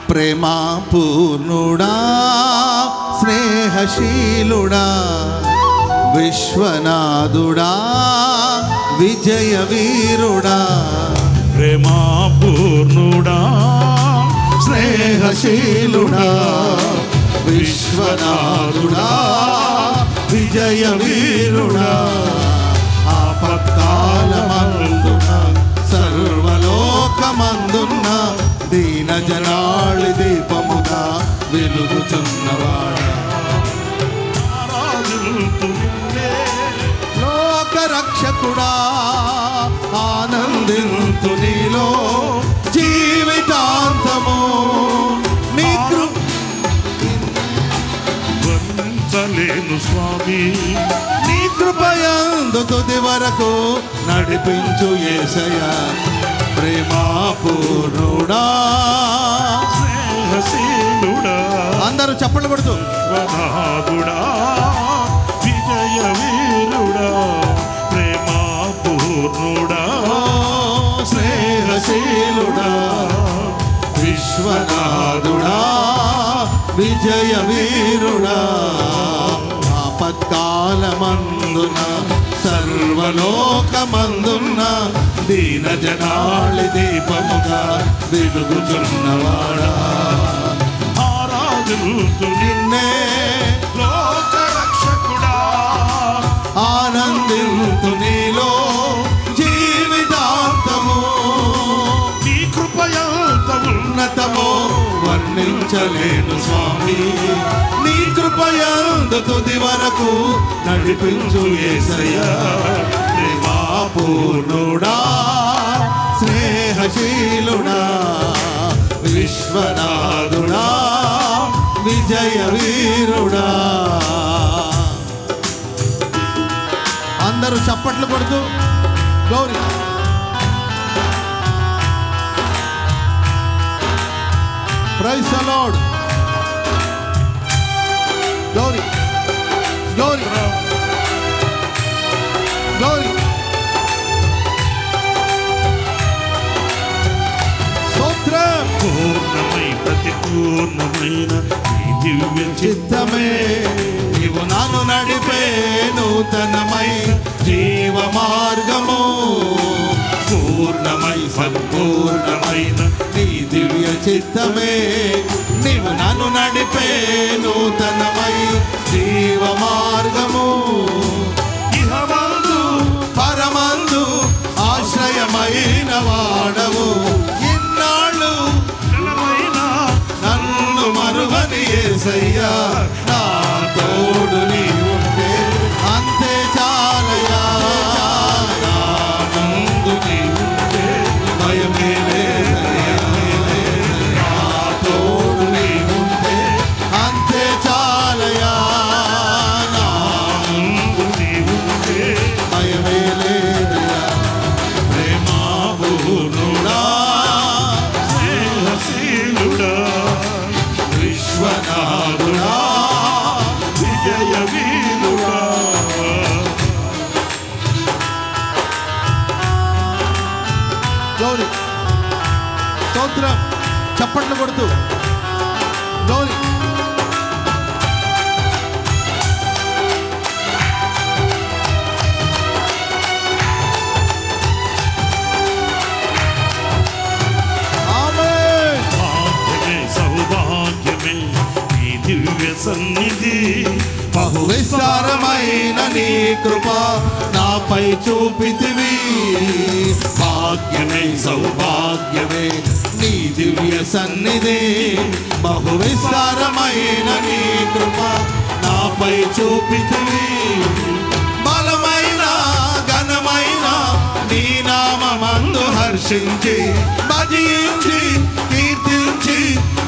ప్రేమా పూర్ణుడా స్నేహశీలుడా విశ్వనాథుడా విజయ వీరుడా ప్రేమా పూర్ణుడా స్నేహశీలుడా విశ్వనాథుడా విజయ వీరుడా ఆపత్కాలమందున సర్వలోకమందున్న దీన జనాళి దీపముగా వెలుగుచున్నవాడా లోక రక్షకుడా ఆనందింతు నీలో జీవితాంతము నీ వర్ణించలేను స్వామి నీ కృపయందు తుది వరకు నడిపించు యేసయ్యా ప్రేమా పూర్ణుడా స్నేహశీలుడా అందరూ చప్పట్లు కొడుతూ విశ్వనాథుడా విజయ వీరుడా ప్రేమా పూర్ణుడా స్నేహశీలుడా విశ్వనాథుడా విజయ వీరుడా ఆపత్కాలమందున సర్వలోకమందున్న దీన జనాళి దీపముగా వెలుగుచున్నవాడా ఆరాధుతు నిన్నే లోక రక్షకుడా ఆనందింతు నీలో జీవితాంతము నీ కృపయంతము ఉన్నతమో వర్ణించలేను స్వామి నీ కృపయందు తుది వరకు నడిపించు యేసయ్యా ప్రేమా పూర్ణుడా స్నేహశీలుడా విశ్వనాథుడా విజయ వీరుడా అందరూ చప్పట్లు కొడుతూ glory praise the lord glory glory glory స్తోత్రం పూర్ణమై ప్రతిపూర్ణమైన నీ దివ్య చిత్తమే నీవు నన్ను నడిపే నూతనమై జీవ మార్గము పూర్ణమై సంపూర్ణమైన నీ దివ్య చిత్తమే నీవు నన్ను నడిపే నూతనమై జీవ మార్గము ఇహమందు పరమందు ఆశ్రయమైన వాడవు ఇన్నాళ్ళు నన్ను మరువని యేసయ్యా నా తోడు నీవుంటే అంతే చాలయ్యా నా ముందు నీవుంటే భయమే లేదయ్యా నా తోడు నీవుంటే అంతే చాలయ్యా నా ముందు నీవుంటే భయమే లేదయ్యా ప్రేమా పూర్ణుడా స్నేహశీలుడా విశ్వనాథుడా విజయ వీరుడా గౌరీ స్తోత్రం చప్పట్లు కొడుతూ గౌరీ ఆమేన్ భాగ్యమే సౌభాగ్యమే నీ దివ్య సన్నిధి బహు విస్తారమైన నీ కృప నాపై చూపితివి భాగ్యమే సౌభాగ్యమే నీ దివ్య సన్నిధి బహు విస్తారమైన నీ కృప నాపై చూపితివి బలమైన ఘనమైన నీ నామమందు హర్షించి భజించి కీర్తించి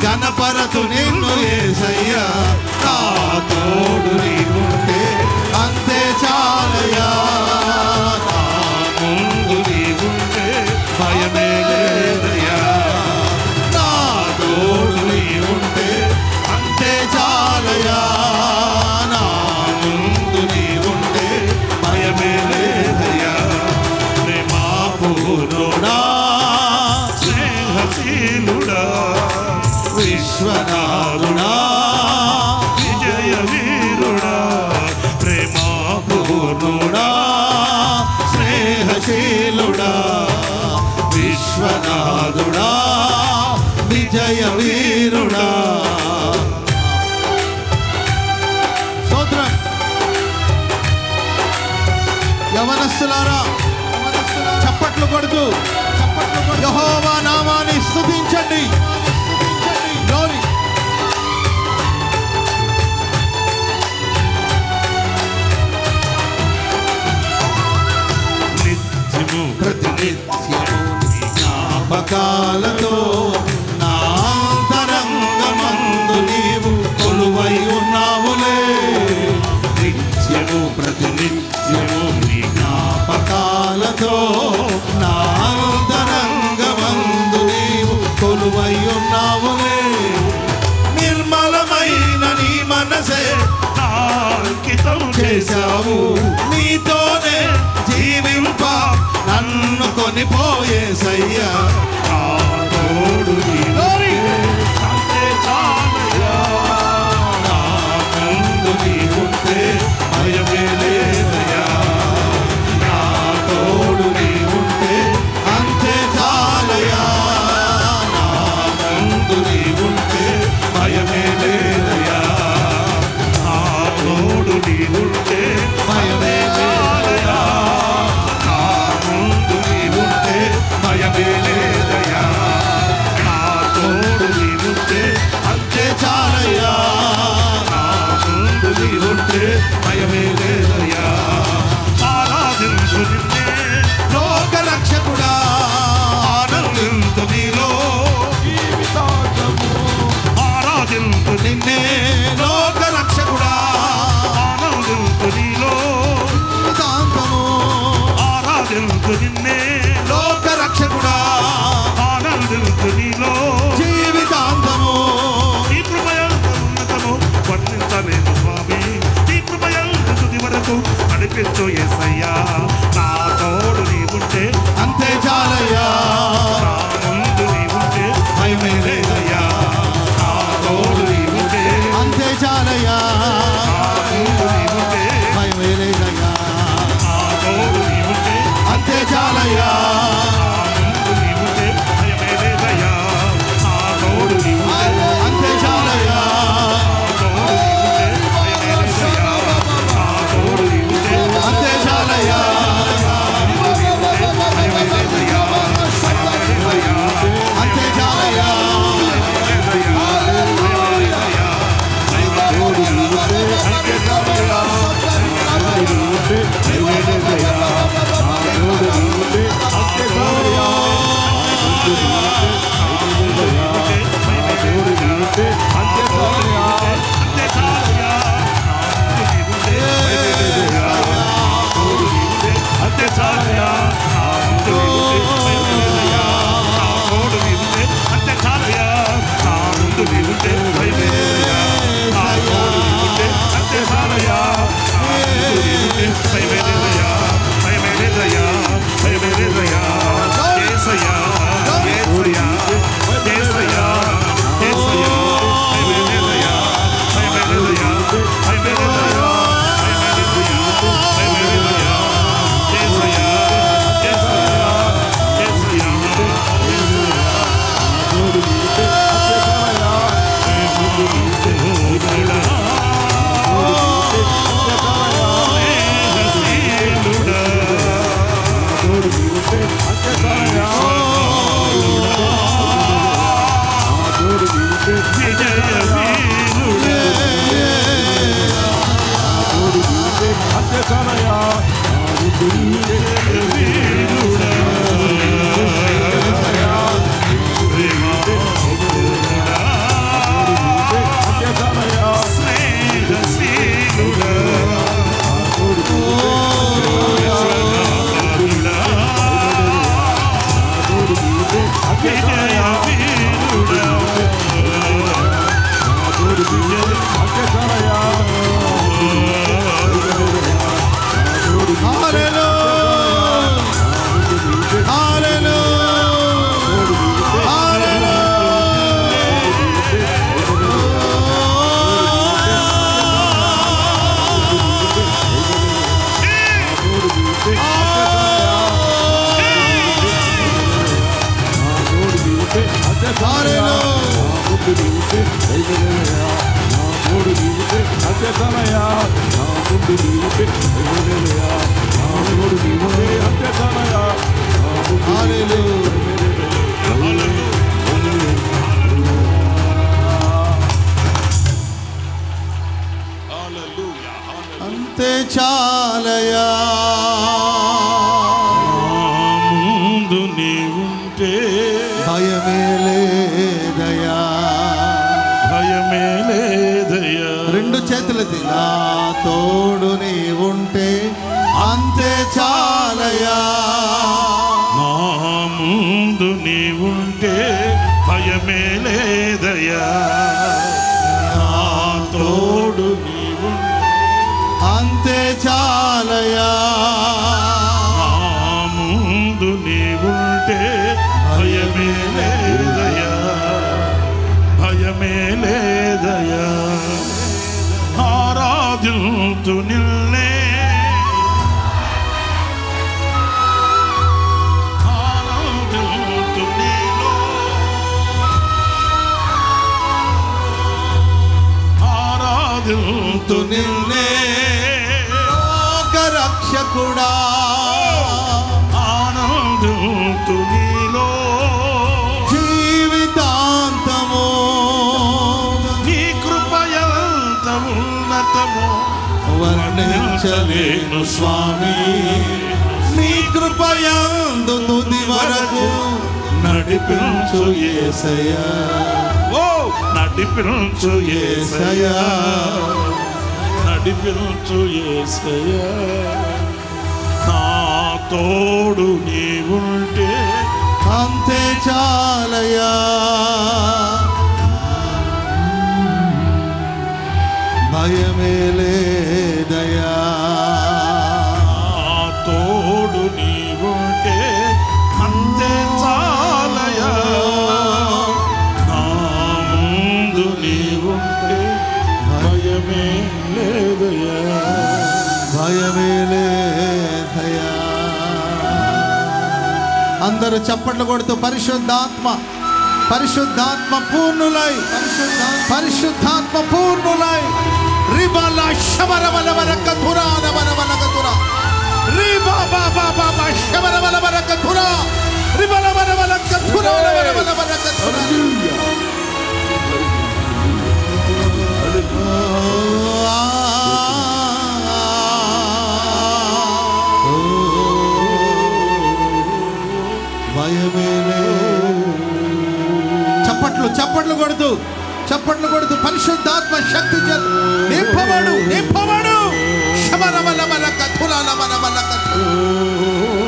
గణపరతు నిన్ను యేసయ్యా నా తోడు నీవుంటే అంతే చాలయ్యా నా ముందు నీవుంటే భయమే లేదయ్యా నా తోడు నీవుంటే అంతే చాలయ్యా నా ముందు నీవుంటే భయమే లేదయ్యా ప్రేమా పూర్ణుడా స్నేహశీలుడా విశ్వనాథుడా విజయ వీరుడా ప్రేమా పూర్ణుడా స్నేహశీలుడా విశ్వనాథుడా విజయ వీరుడా. స్తోత్రం. యవనస్తులారా చప్పట్లు కొడుతూ యెహోవా నామాన్ని స్తుతించండి. గ్లోరీ. నిత్యము ప్రతినిత్యము జ్ఞాపకాలతో నా అంతరంగమందు నీవు కొలువై ఉన్నావులే. నిత్యము ప్రతినిత్యము జ్ఞాపకాలతో నా అంతరంగమందు నీవు కొలువై ఉన్నావులే. నిర్మలమైన నీ మనసే అంకితం చేశావు, నీతోనే జీవింప నన్ను కొనిపోయేసయ్యా. తోడు అంతే చాలయ్యా. నా ముందు నీవుంటే భయమే లేదయ్యా. నా తోడు నీవుంటే అంతే చాలయ్యా. నా ముందు నీవుంటే భయమే లేదయ్యా. నా తోడు నీవుంటే భయమే లేదయ్యా. నా ముందు నీవుంటే భయమే లేదయ్యా. నా తోడు నీవుంటే అంతే చాలయ్యా. నా ముందు నీవుంటే భయమే లేదయ్యా. ఆరాధించు నిన్నే లోక రక్షకుడా ఆనందింతు నీలో ఆరాధించు నిన్నే. లోక రక్షకుడా ఆనందించు నీలో శాంతము. ఆరాధించు నిన్నే లోక రక్షకుడా ఆనందించు నీలో జీవితాంతము. నీ కృపయంత ఉన్నతము వర్ణించలేను స్వామి. నీ కృపయంత తుది వరకు నడిపించు యేసయ్యా. నా తోడు నీవుంటే అంతే చాలయ్యా. నా ముందు నీవుంటే భయమే లేదయ్యా. నా తోడు నీవుంటే అంతే చాలయ్యా. నా ముందు నీవుంటే భయమే లేదయ్యా. నా తోడు నీవుంటే అంతే చాలయ్యా. ముందు నీవుంటే భయమే లేదయ్యా. నా తోడు నీవుంటే అంతే చాలయ్యా. తోడు నీవుంటే భయమే లేదయ్యా. నా తోడు నీవుంటే అంతే చాలయ్యా. భయమే లేదయ్యా. అంతే చాలయ్యా. నీవుంటే దైవమేలయ్యా నా తోడు నీవుంటే అత్యతనయ్యా నా ముందు నీవుంటే దైవమేలయ్యా నా తోడు నీవుంటే అత్యతనయ్యా నా ముందు అంతే చాలయా ముందు నీవుంటే భయమే లేదయా భయమే లేదయ్యా రెండు చేతులది నా తోడు నీవుంటే అంతే చాలయా నా ముందు నీవుంటే భయమే లేదయ్యా నా తోడు నీవుంటే అంతే చాలయా నా ముందు నీవుంటే భయమే లేదయ్యా భయమే లేదయ్యా ఆరాధింతు నిన్నే ఆరాధింతు నీలో ఆరాధింతు నిన్నే రక్షకుడా ఆనందింతు నీలో జీవితాంతము నీ కృపయంత ఉన్నతము వర్ణించలేను స్వామి నీ కృపయందు తుది వరకు నడిపించు యేసయ్యా ఓ నడిపించు యేసయ్యా నడిపించు యేసయ్యా నా తోడు నీవుంటే అంతే చాలయా భయమే లేదయా నా తోడు నీవుంటే అంతే చాలయా నా ముందు నీవుంటే భయమే లేదయా భయమే లేదయా అందరూ చప్పట్లు కొడుతూ పరిశుద్ధాత్మ పరిశుద్ధాత్మ పూర్ణులై పరిశుద్ధాత్మ పూర్ణులై రిబల శబరబల కతురా నబల కతురా రిబా బాబా బాబా శబరబల కతురా రిబల బల కతురా నబల కతురా చప్పట్లు కొడుతూ పరిశుద్ధాత్మ శక్తి చేత నింపబడు శబరబల కతురా నబల కతురా